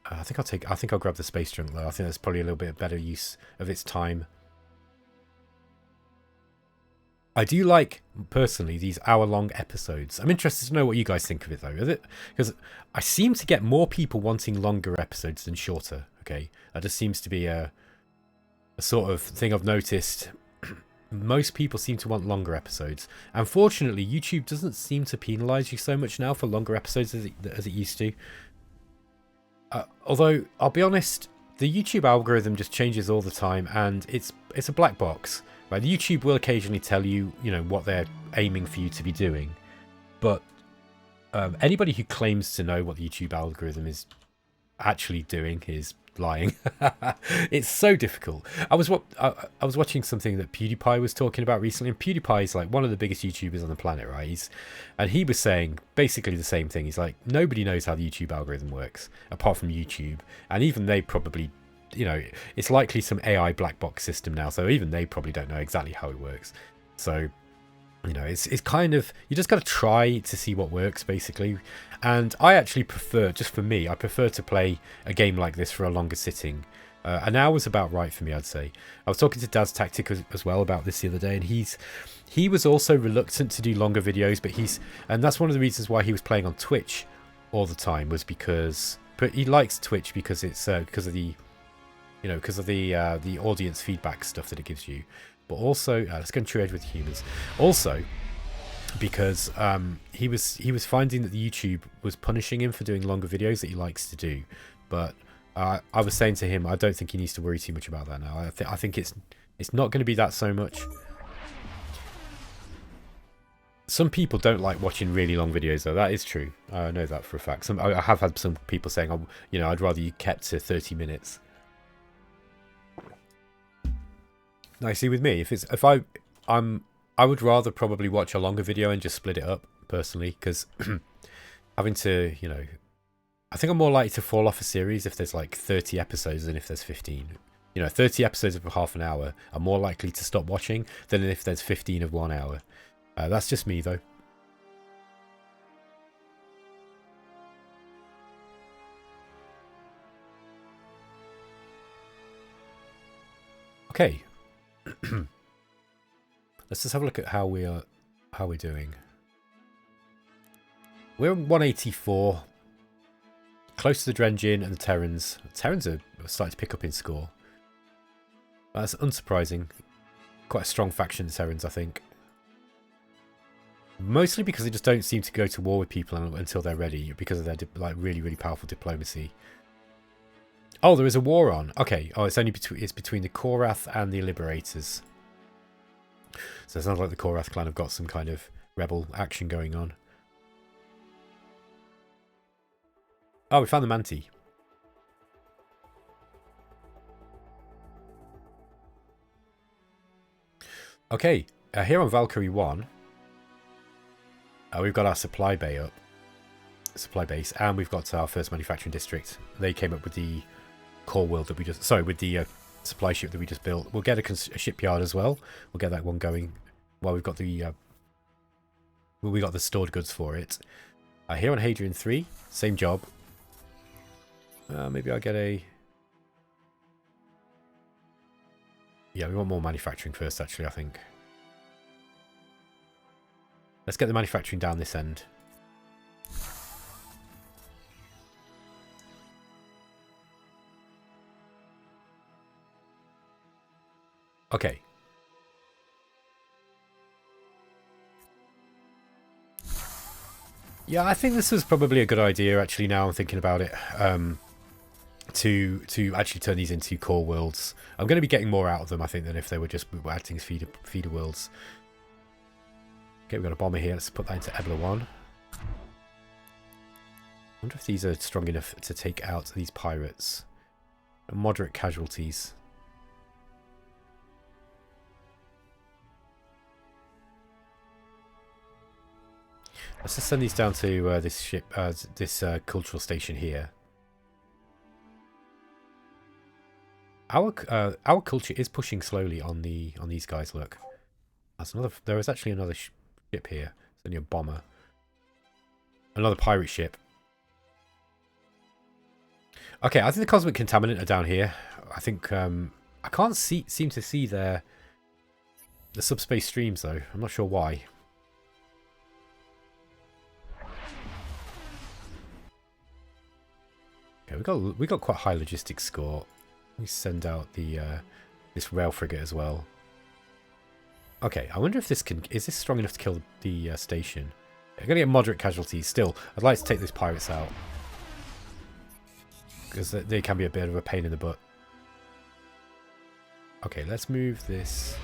I think I'll grab the space junk though. I think that's probably a little bit better use of its time. I do like, personally, these hour-long episodes. I'm interested to know what you guys think of it, though. Because I seem to get more people wanting longer episodes than shorter, okay? That just seems to be a sort of thing I've noticed. Most people seem to want longer episodes. Unfortunately, YouTube doesn't seem to penalise you so much now for longer episodes as it used to. Although, I'll be honest, the YouTube algorithm just changes all the time, and it's a black box. Right, YouTube will occasionally tell you, what they're aiming for you to be doing, but anybody who claims to know what the YouTube algorithm is actually doing is lying. It's so difficult. I was watching something that PewDiePie was talking about recently, and PewDiePie is like one of the biggest YouTubers on the planet, right? And he was saying basically the same thing. He's like, nobody knows how the YouTube algorithm works apart from YouTube, and even they probably. It's likely some AI black box system now, so even they probably don't know exactly how it works. So, it's kind of, you just got to try to see what works, basically. And I actually prefer, just for me, I prefer to play a game like this for a longer sitting. An hour was about right for me, I'd say. I was talking to Dad's Tactic as well about this the other day, and he was also reluctant to do longer videos, and that's one of the reasons why he was playing on Twitch all the time, was because, but he likes Twitch because it's because of the the audience feedback stuff that it gives you, but also let's go and trade with humans. Also, because he was finding that the YouTube was punishing him for doing longer videos that he likes to do. But I was saying to him, I don't think he needs to worry too much about that now. I think it's not going to be that so much. Some people don't like watching really long videos, though. That is true. I know that for a fact. I have had some people saying, I'd rather you kept to 30 minutes. Now, see, with me, I would rather probably watch a longer video and just split it up personally, because having to, I think I'm more likely to fall off a series if there's like 30 episodes than if there's 15. 30 episodes of half an hour are more likely to stop watching than if there's 15 of 1 hour. That's just me, though. Okay. Let's just have a look at how we're doing. We're 184, close to the Drengin and the Terrans. Terrans are starting to pick up in score. That's unsurprising. Quite a strong faction, the Terrans, I think. Mostly because they just don't seem to go to war with people until they're ready, because of their like really, really powerful diplomacy. Oh, there is a war on. Okay. Oh, it's only between the Korath and the Liberators. So it sounds like the Korath clan have got some kind of rebel action going on. Oh, we found the Manti. Okay, here on Valkyrie 1, we've got our supply base, and we've got our first manufacturing district. They came up with the core world that we just, sorry, with the supply ship that we just built. We'll get a shipyard as well. We'll get that one going. Well, we've got the stored goods for it. Here on Hadrian 3, same job. Maybe I'll get a. Yeah, we want more manufacturing first, actually, I think. Let's get the manufacturing down this end. Okay. Yeah, I think this was probably a good idea, actually, now I'm thinking about it. To actually turn these into core worlds. I'm going to be getting more out of them, I think, than if they were just acting as feeder worlds. Okay, we've got a bomber here. Let's put that into Ebla 1. I wonder if these are strong enough to take out these pirates. Moderate casualties. Let's just send these down to this ship, this cultural station here. Our culture is pushing slowly on these guys. Look, that's another. There is actually another ship here. It's only a bomber. Another pirate ship. Okay, I think the cosmic contaminant are down here. I think I can't seem to see the subspace streams though. I'm not sure why. Okay, we got quite a high logistics score. Let me send out the this rail frigate as well. Okay, I wonder if is this strong enough to kill the station? I'm gonna get moderate casualties. Still, I'd like to take these pirates out because they can be a bit of a pain in the butt. Okay, let's move this.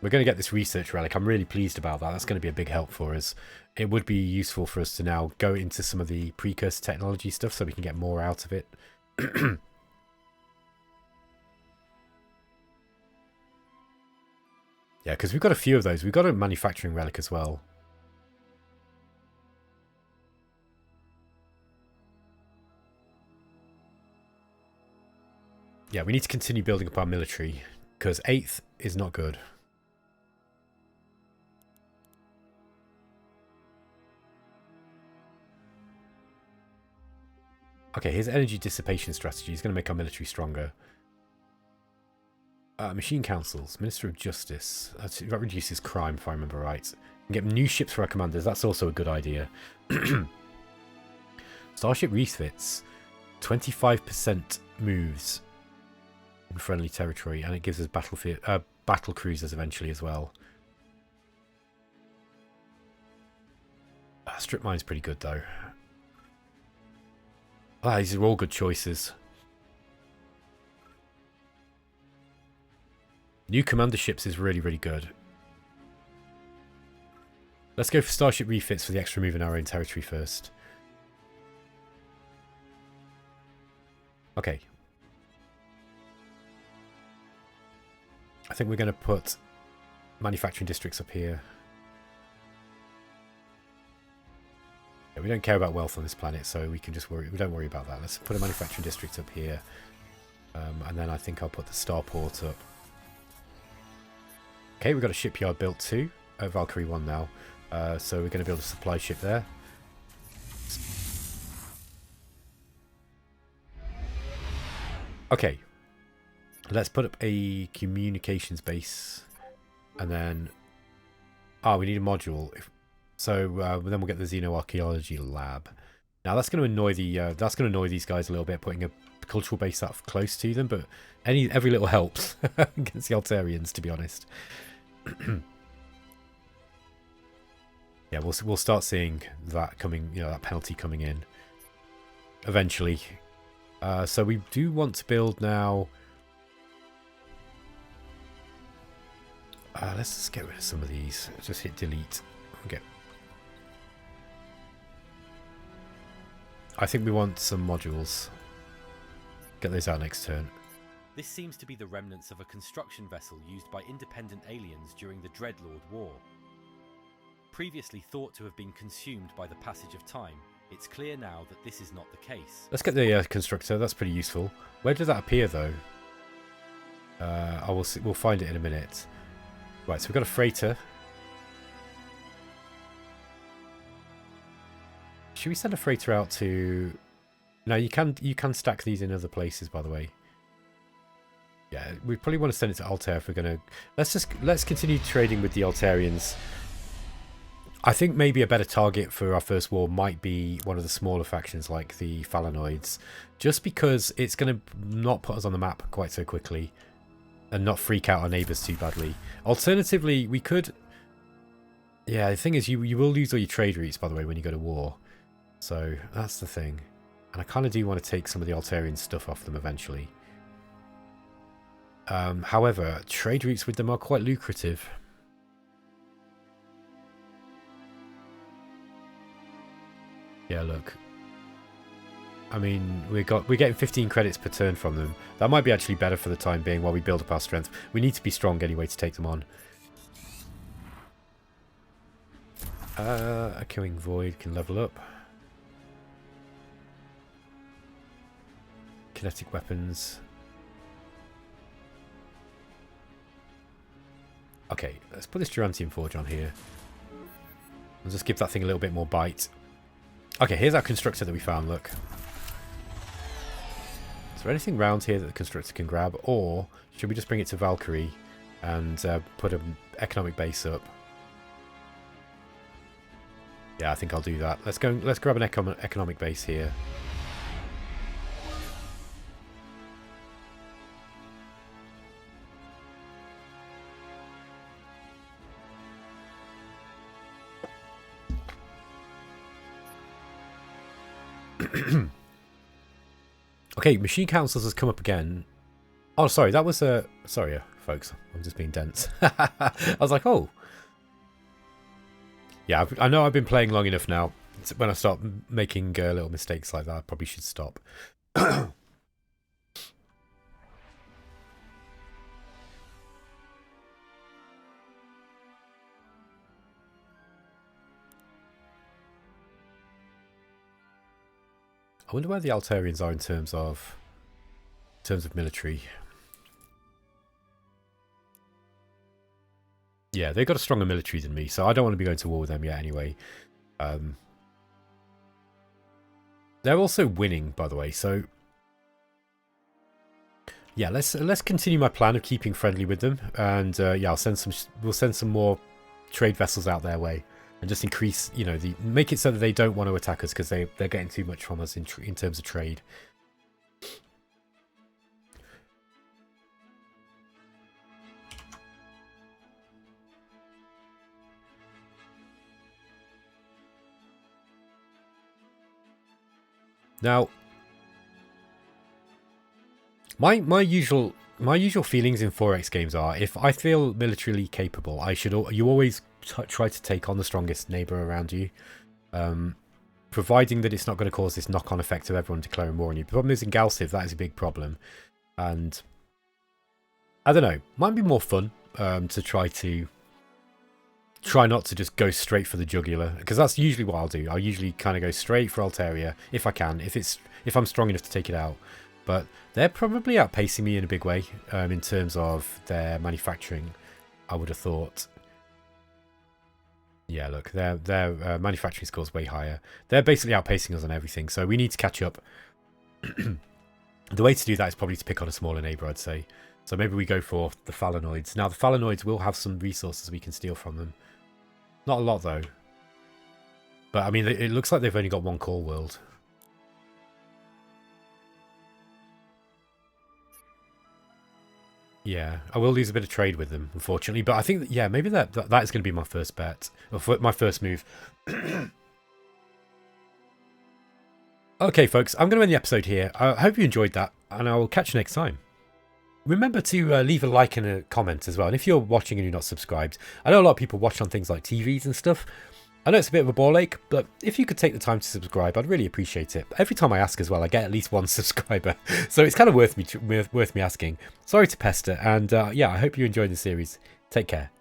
We're going to get this research relic. I'm really pleased about that. That's going to be a big help for us. It would be useful for us to now go into some of the precursor technology stuff so we can get more out of it. Yeah, because we've got a few of those. We've got a manufacturing relic as well. Yeah, we need to continue building up our military because 8th is not good. Okay, his energy dissipation strategy is going to make our military stronger. Machine councils, Minister of Justice. That reduces crime, if I remember right. And get new ships for our commanders. That's also a good idea. Starship refits. 25% moves in friendly territory, and it gives us battle cruisers eventually as well. Strip mine's pretty good though. These are all good choices. New commander ships is really, really good. Let's go for starship refits for the extra move in our own territory first. Okay. I think we're going to put manufacturing districts up here. Yeah, we don't care about wealth on this planet, so we can just worry. We don't worry about that. Let's put a manufacturing district up here, and then I think I'll put the starport up. Okay, we've got a shipyard built too at Valkyrie 1 now, so we're going to build a supply ship there. Okay, let's put up a communications base, and then we need a module. So then we'll get the xenoarchaeology lab. Now that's going to annoy these guys a little bit, putting a cultural base that close to them, but every little helps against the Altarians, to be honest. Yeah, we'll start seeing that coming, that penalty coming in eventually. So we do want to build now. Let's just get rid of some of these. Just hit delete. Okay. I think we want some modules. Get those out next turn. This seems to be the remnants of a construction vessel used by independent aliens during the Dreadlord War. Previously thought to have been consumed by the passage of time, it's clear now that this is not the case. Let's get the constructor. That's pretty useful. Where did that appear, though? We'll find it in a minute. Right, so we've got a freighter. Should we send a freighter out to... No, you can stack these in other places, by the way. Yeah, we probably want to send it to Altair if we're going to... Let's continue trading with the Altarians. I think maybe a better target for our first war might be one of the smaller factions like the Phalanoids, just because it's going to not put us on the map quite so quickly and not freak out our neighbours too badly. Alternatively, we could... Yeah, the thing is, you will lose all your trade routes, by the way, when you go to war. So that's the thing. And I kind of do want to take some of the Altarian stuff off them eventually. However, trade routes with them are quite lucrative. Yeah, look. I mean, we're getting 15 credits per turn from them. That might be actually better for the time being while we build up our strength. We need to be strong anyway to take them on. Echoing Void can level up. Kinetic weapons. Okay, let's put this Durantium Forge on here. And just give that thing a little bit more bite. Okay, here's our constructor that we found, look. Is there anything round here that the constructor can grab? Or should we just bring it to Valkyrie and put an economic base up? Yeah, I think I'll do that. Let's grab an economic base here. Okay, Machine Councils has come up again. Oh, sorry, that was a... Sorry, folks, I'm just being dense. I was like, oh. Yeah, I know I've been playing long enough now. When I start making little mistakes like that, I probably should stop. I wonder where the Altarians are in terms of military. Yeah, they've got a stronger military than me, so I don't want to be going to war with them yet anyway. They're also winning, by the way, so yeah, let's continue my plan of keeping friendly with them, and yeah, we'll send some more trade vessels out their way. And just increase, make it so that they don't want to attack us because they're getting too much from us in terms of trade. Now, my usual feelings in 4X games are, if I feel militarily capable, you always try to take on the strongest neighbour around you, providing that it's not going to cause this knock-on effect of everyone declaring war on you. The problem is in GalCiv, that is a big problem, and I don't know, might be more fun to try not to just go straight for the jugular, because that's usually what I'll do. I'll usually kind of go straight for Altaria if I can, if I'm strong enough to take it out. But they're probably outpacing me in a big way in terms of their manufacturing, I would have thought. Yeah, look, their manufacturing score's way higher. They're basically outpacing us on everything, so we need to catch up. The way to do that is probably to pick on a smaller neighbour, I'd say. So maybe we go for the Phalanoids. Now, the Phalanoids will have some resources we can steal from them. Not a lot, though. But, I mean, it looks like they've only got one core world. Yeah, I will lose a bit of trade with them, unfortunately. But I think that, yeah, maybe that is going to be my first bet, or my first move. Okay, folks, I'm going to end the episode here. I hope you enjoyed that, and I will catch you next time. Remember to leave a like and a comment as well. And if you're watching and you're not subscribed, I know a lot of people watch on things like TVs and stuff. I know it's a bit of a ball ache, but if you could take the time to subscribe, I'd really appreciate it. Every time I ask as well, I get at least one subscriber. So it's kind of worth me asking. Sorry to pester, and yeah, I hope you enjoyed the series. Take care.